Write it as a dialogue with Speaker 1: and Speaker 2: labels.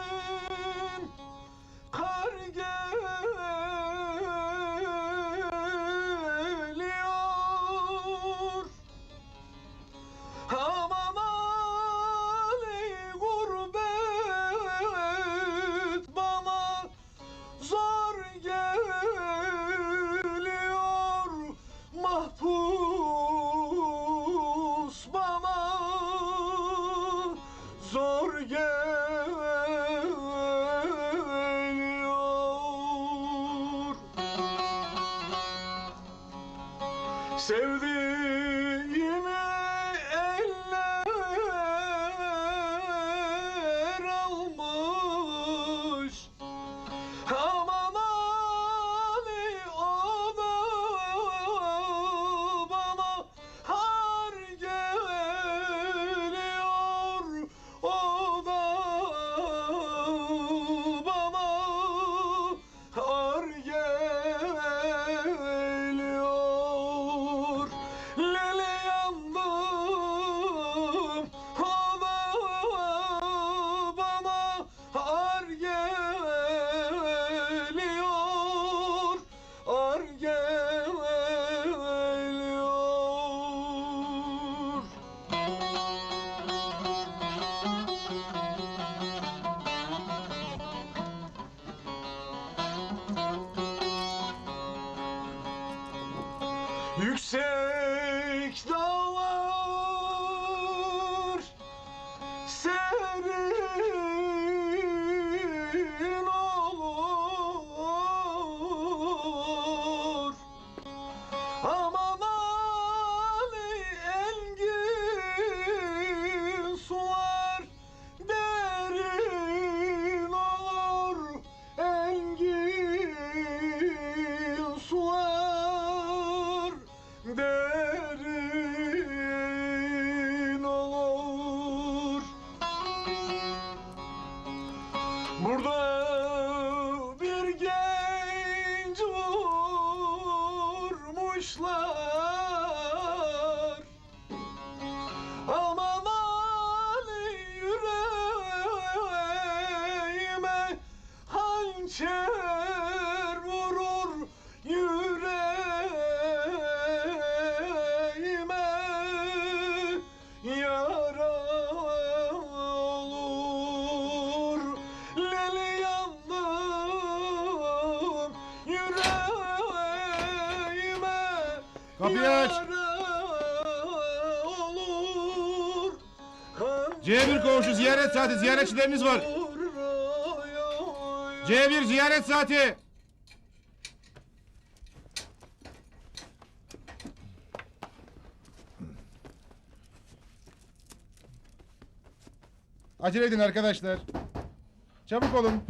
Speaker 1: Pencereden kar geliyor. Aman ey gurbet bana zor geliyor. Mahpus bana zor geliyor. Sevdiğimi eller almış. Aman Ali o da bana har geliyor. O da bana har geliyor. Lele yandım, o da bana har geliyor, ar geliyor. Yüksek dağlar serin olur. Aman Ali engin sular derin olur. Engin sular derin olur. Burada bir genç vurmuşlar. Aman Ali yüreğime hançer vurur, yüreğime yara olur. Leli yandım, yüreğime
Speaker 2: Kapıyı aç.
Speaker 1: yara olur.
Speaker 2: C1 koğuşu ziyaret saati, ziyaretçileriniz var. C1 ziyaret saati. Acele edin arkadaşlar. Çabuk olun.